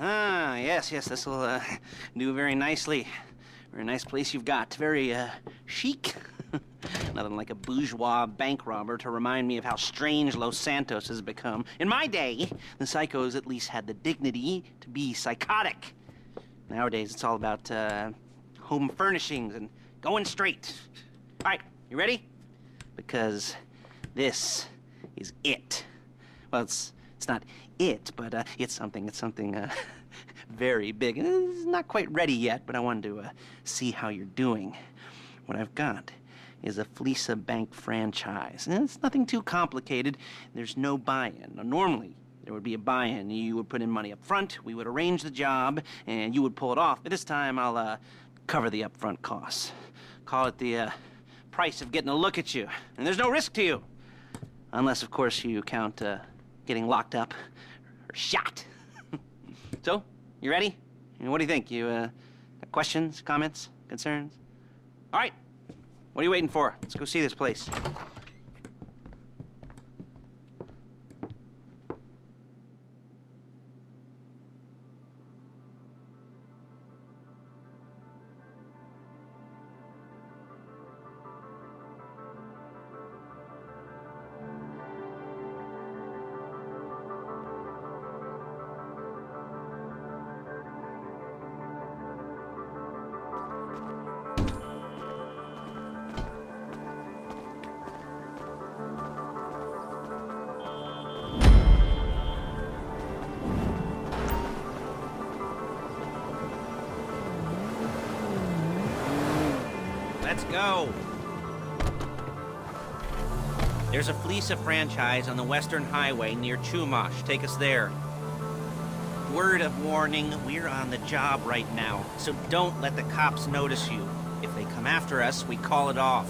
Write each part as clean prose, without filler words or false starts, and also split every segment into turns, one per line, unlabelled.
Ah, yes, this will do very nicely. Very nice place you've got. Very chic. Nothing like a bourgeois bank robber to remind me of how strange Los Santos has become. In my day, the psychos at least had the dignity to be psychotic. Nowadays, it's all about home furnishings and going straight. All right, you ready? Because this is it. Well, it's not it, but it's something very big. It's not quite ready yet, but I wanted to see how you're doing. What I've got is a fleeca bank franchise. And it's nothing too complicated. There's no buy-in. Now, normally, there would be a buy-in. You would put in money up front, we would arrange the job, and you would pull it off. But this time, I'll cover the upfront costs. Call it the price of getting a look at you. And there's no risk to you. Unless, of course, you count getting locked up or shot. So, you ready? What do you think? You got questions, comments, concerns? All right. What are you waiting for? Let's go see this place. Let's go. There's a fleeca franchise on the Western Highway near Chumash. Take us there. Word of warning, we're on the job right now, so don't let the cops notice you. If they come after us, we call it off.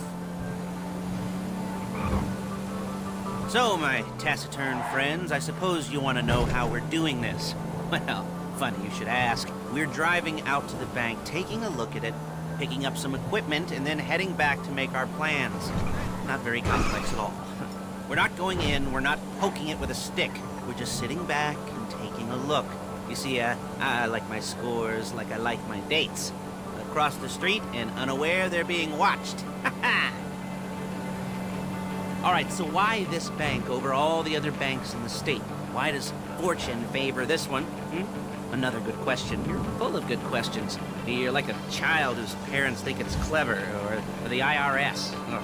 So, my taciturn friends, I suppose you want to know how we're doing this. Well, funny you should ask. We're driving out to the bank, taking a look at it, picking up some equipment, and then heading back to make our plans. Not very complex at all. We're not going in, we're not poking it with a stick. We're just sitting back and taking a look. You see, I like my scores like I like my dates. Across the street and unaware they're being watched. All right, so why this bank over all the other banks in the state? Why does fortune favor this one? Another good question. You're full of good questions. You're like a child whose parents think it's clever, or the IRS. Ugh.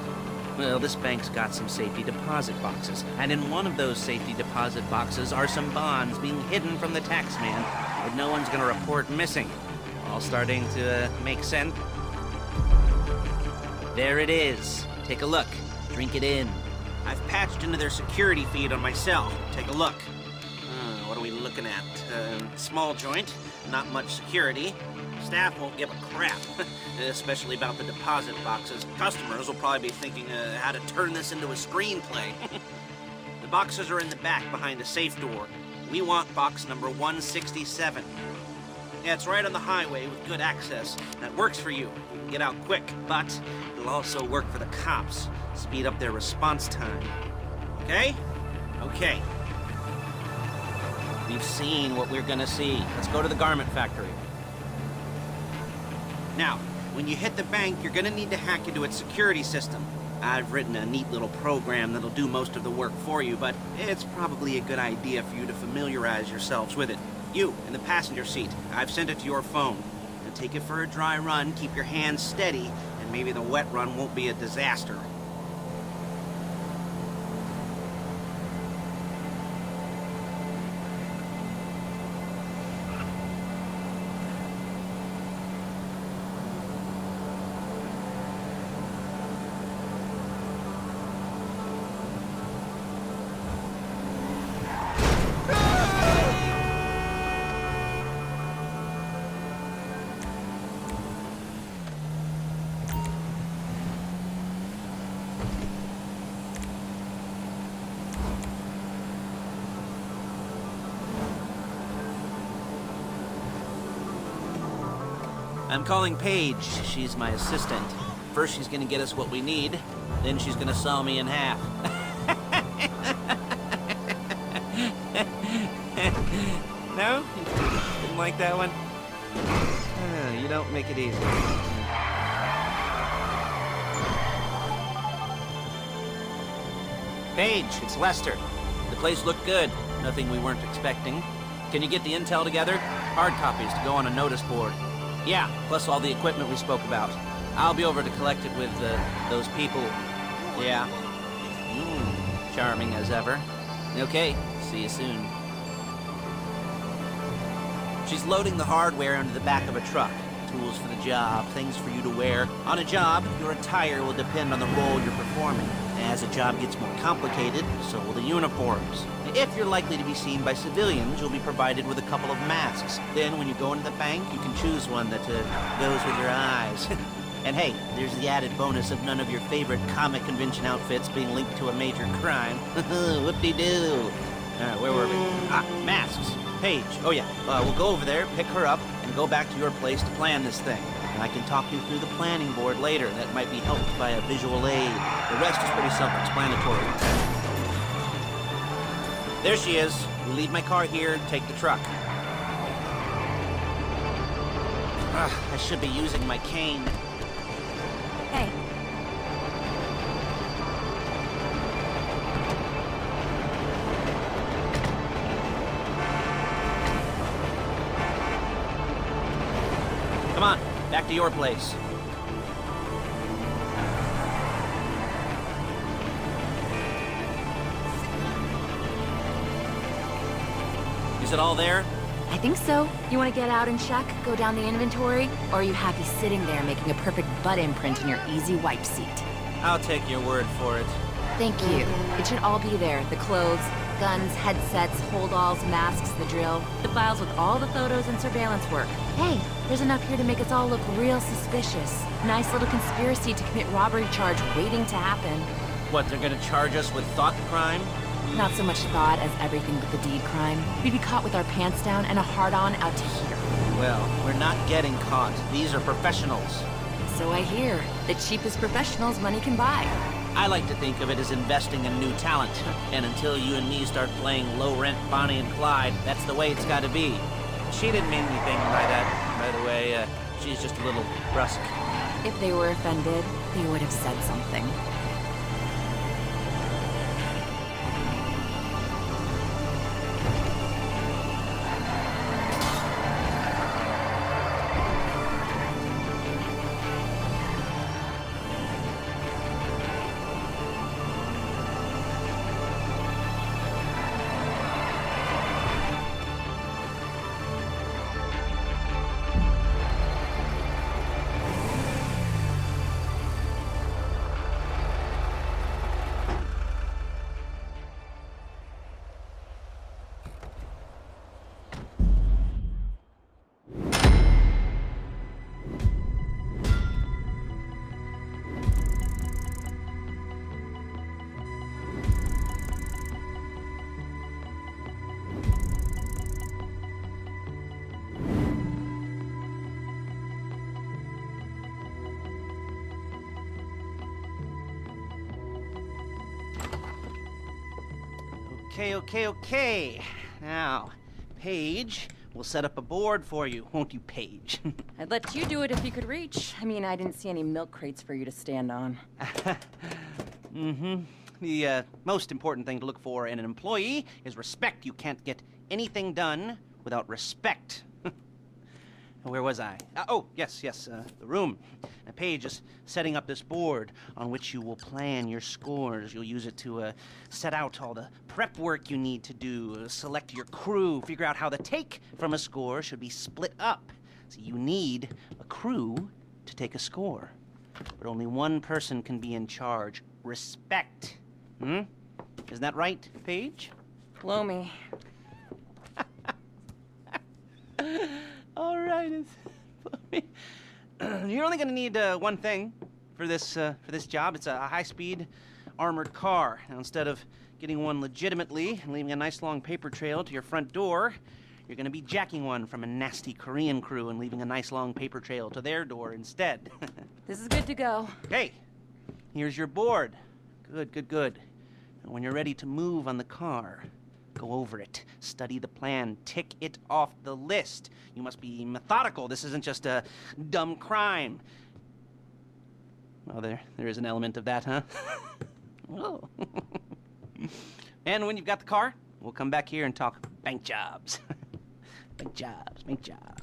Well, this bank's got some safety deposit boxes, and in one of those safety deposit boxes are some bonds being hidden from the tax man that no one's gonna report missing. All starting to make sense? There it is. Take a look. Drink it in. I've patched into their security feed on my cell. Take a look. What are we looking at? Small joint, not much security. Staff won't give a crap, especially about the deposit boxes. Customers will probably be thinking how to turn this into a screenplay. The boxes are in the back behind a safe door. We want box number 167. Yeah, it's right on the highway with good access. That works for you. You can get out quick, but it'll also work for the cops. Speed up their response time. Okay? Okay. We've seen what we're gonna see. Let's go to the garment factory. Now, when you hit the bank, you're gonna need to hack into its security system. I've written a neat little program that'll do most of the work for you, but it's probably a good idea for you to familiarize yourselves with it. You, in the passenger seat, I've sent it to your phone. Now take it for a dry run, keep your hands steady, and maybe the wet run won't be a disaster. I'm calling Paige. She's my assistant. First, she's gonna get us what we need. Then she's gonna saw me in half. No? didn't like that one? You don't make it easy. Paige, it's Lester. The place looked good. Nothing we weren't expecting. Can you get the intel together? Hard copies to go on a notice board. Yeah, plus all the equipment we spoke about. I'll be over to collect it with those people. Yeah. Charming as ever. Okay, see you soon. She's loading the hardware into the back of a truck. Tools for the job, things for you to wear. On a job, your attire will depend on the role you're performing. As a job gets more complicated, so will the uniforms. If you're likely to be seen by civilians, you'll be provided with a couple of masks. Then when you go into the bank, you can choose one that goes with your eyes. And hey, there's the added bonus of none of your favorite comic convention outfits being linked to a major crime. Whoop-de-doo. Where were we? Masks. Paige. Oh yeah, we'll go over there, pick her up, and go back to your place to plan this thing. And I can talk you through the planning board later. That might be helped by a visual aid. The rest is pretty self-explanatory. There she is. We leave my car here, take the truck. I should be using my cane.
Hey.
Come on, back to your place. Is it all there?
I think so. You want to get out and check, go down the inventory? Or are you happy sitting there making a perfect butt imprint in your easy wipe seat?
I'll take your word for it.
Thank you. It should all be there. The clothes, guns, headsets, holdalls, masks, the drill. The files with all the photos and surveillance work. Hey, there's enough here to make us all look real suspicious. Nice little conspiracy to commit robbery charge waiting to happen.
What, they're gonna charge us with thought crime?
Not so much thought as everything but the deed crime. We'd be caught with our pants down and a hard-on out to here.
Well, we're not getting caught. These are professionals.
So I hear. The cheapest professionals money can buy.
I like to think of it as investing in new talent. And until you and me start playing low-rent Bonnie and Clyde, that's the way it's gotta be. She didn't mean anything by that, by the way. She's just a little brusque.
If they were offended, they would have said something. Okay. Now, Paige, we'll set up a board for you, won't you, Paige? I'd let you do it if you could reach. I mean, I didn't see any milk crates for you to stand on.
The most important thing to look for in an employee is respect. You can't get anything done without respect. Where was I? Yes, the room. Now, Paige is setting up this board on which you will plan your scores. You'll use it to set out all the prep work you need to do, select your crew, figure out how the take from a score should be split up. So you need a crew to take a score. But only one person can be in charge. Respect. Isn't that right, Paige?
Blow me.
All right, you're only going to need one thing for this job. It's a high-speed armored car. Now, instead of getting one legitimately and leaving a nice long paper trail to your front door, you're going to be jacking one from a nasty Korean crew and leaving a nice long paper trail to their door instead.
This is good to go.
Okay, here's your board. Good. And when you're ready to move on the car, Go over it. Study the plan. Tick it off the list. You must be methodical. This isn't just a dumb crime. Well, there is an element of that, huh? Oh. And when you've got the car, we'll come back here and talk bank jobs. Bank jobs, bank jobs.